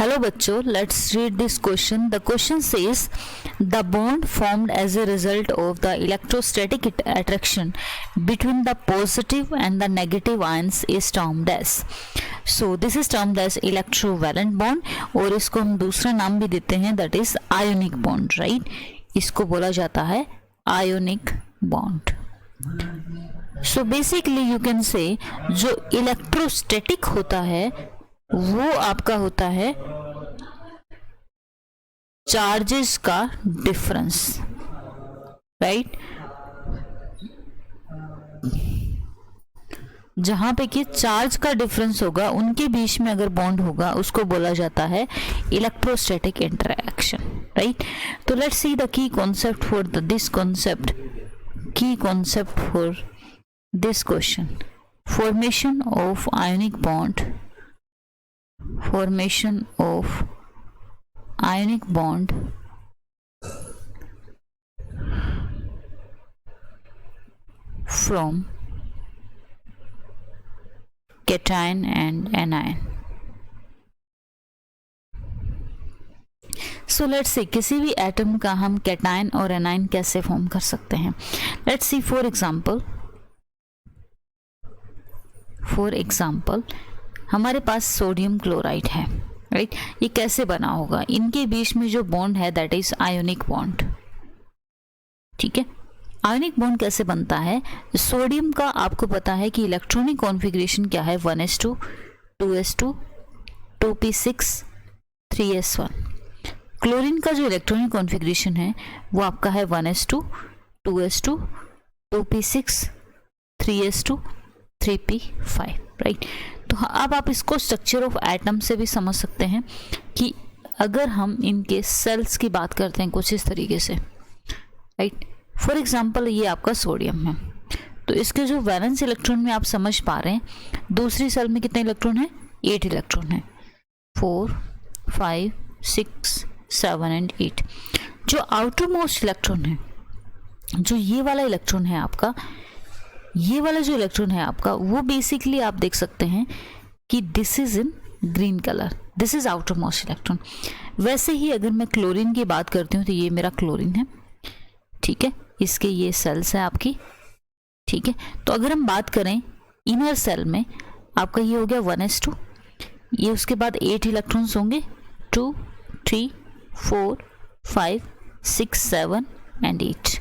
Hello बच्चों, let's read this question. The question says the bond formed as a result of the electrostatic attraction between the positive and the negative ions is termed as. So this is termed as electrovalent bond और इसको हम दूसरा नाम भी देते हैं, that is ionic bond, right? इसको बोला जाता है ionic bond. So basically you can say जो इलेक्ट्रोस्टैटिक होता है वो आपका होता है चार्जेस का डिफरेंस, राइट? जहां पे कि चार्ज का डिफरेंस होगा उनके बीच में अगर बॉन्ड होगा उसको बोला जाता है इलेक्ट्रोस्टैटिक इंटरैक्शन, राइट? तो let's see the key concept for this concept. Key concept for this question: formation of ionic bond. Formation of ionic bond from cation and anion. So let's see किसी भी atom का हम cation और anion कैसे form कर सकते हैं. Let's see for example हमारे पास सोडियम क्लोराइड है, राइट? ये कैसे बना होगा? इनके बीच में जो बॉन्ड है दैट इज आयोनिक बॉन्ड, ठीक है? आयोनिक बॉन्ड कैसे बनता है? सोडियम का आपको पता है कि इलेक्ट्रॉनिक कॉन्फ़िगरेशन क्या है? 1s2 2s2 2p6 3s1. Chlorine का जो इलेक्ट्रॉनिक कॉन्फ़िगरेशन है वो आपका है 1s2 2s2 2p6 3s2 3p5, right? तो अब आप इसको स्ट्रक्चर ऑफ एटम से भी समझ सकते हैं कि अगर हम इनके सेल्स की बात करते हैं कुछ इस तरीके से, राइट? फॉर एग्जांपल ये आपका सोडियम है, तो इसके जो वैलेंस इलेक्ट्रॉन में आप समझ पा रहे हैं, दूसरी सेल में कितने इलेक्ट्रॉन है? 8 इलेक्ट्रॉन है. 4 5 6 7 एंड 8. जो आउटर मोस्ट इलेक्ट्रॉन है, जो ये वाला इलेक्ट्रॉन है आपका, ये वाला जो इलेक्ट्रॉन है आपका, वो बेसिकली आप देख सकते हैं कि this is in green colour, this is outer most electron. वैसे ही अगर मैं क्लोरीन की बात करती हूँ तो ये मेरा क्लोरीन है, ठीक है? इसके ये सेल्स है आपकी, ठीक है? तो अगर हम बात करें इनर सेल में, आपका ये हो गया 1s2, ये उसके बाद 8 इलेक्ट्रॉन्स होंगे, 2 3 4 5 6 7 and 8.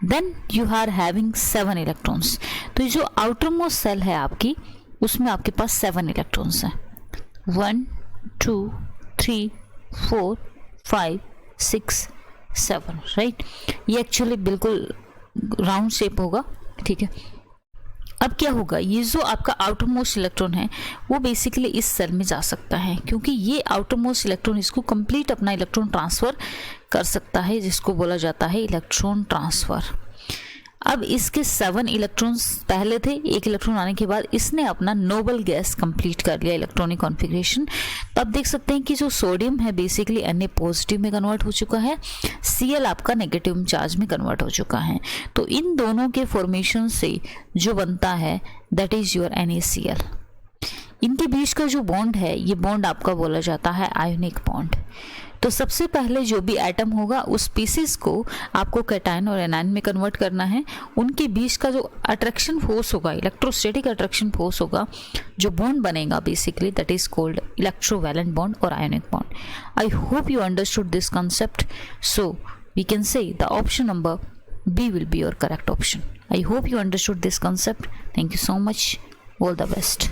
Then you are having 7 electrons. तो ये जो आउटर मोस्ट सेल है आपकी, उसमें आपके पास 7 इलेक्ट्रॉन्स हैं. 1 2 3 4 5 6 7, राइट? ये एक्चुअली बिल्कुल राउंड शेप होगा, ठीक है? अब क्या होगा? ये जो आपका आउटर मोस्ट इलेक्ट्रॉन है वो बेसिकली इस सेल में जा सकता है, क्योंकि ये आउटर मोस्ट इलेक्ट्रॉन इसको कंप्लीट अपना इलेक्ट्रॉन ट्रांसफ़र कर सकता है, जिसको बोला जाता है इलेक्ट्रॉन ट्रांसफ़र. अब इसके 7 इलेक्ट्रॉन्स पहले थे, 1 इलेक्ट्रॉन आने के बाद इसने अपना नोबल गैस कंप्लीट कर लिया, इलेक्ट्रॉनिक कॉन्फ़िगरेशन. तो आप देख सकते हैं कि जो सोडियम है बेसिकली Na पॉजिटिव में कन्वर्ट हो चुका है, Cl आपका नेगेटिव चार्ज में कन्वर्ट हो चुका है. तो इन दोनों के फॉर्मेशन से जो बनता है दैट इज योर NaCl. इनके बीच का जो बॉन्ड है, ये बॉन्ड आपका बोला जाता है आयोनिक बॉन्ड. तो सबसे पहले जो भी एटम होगा उस स्पीसीज को आपको कैटायन और एनायन में कन्वर्ट करना है. उनके बीच का जो अट्रैक्शन फोर्स होगा, इलेक्ट्रोस्टैटिक अट्रैक्शन फोर्स होगा, जो बॉन्ड बनेगा basically that is called electrovalent bond और ionic bond. I hope you understood this concept. So we can say the option number B will be your correct option. I hope you understood this concept. Thank you so much. All the best.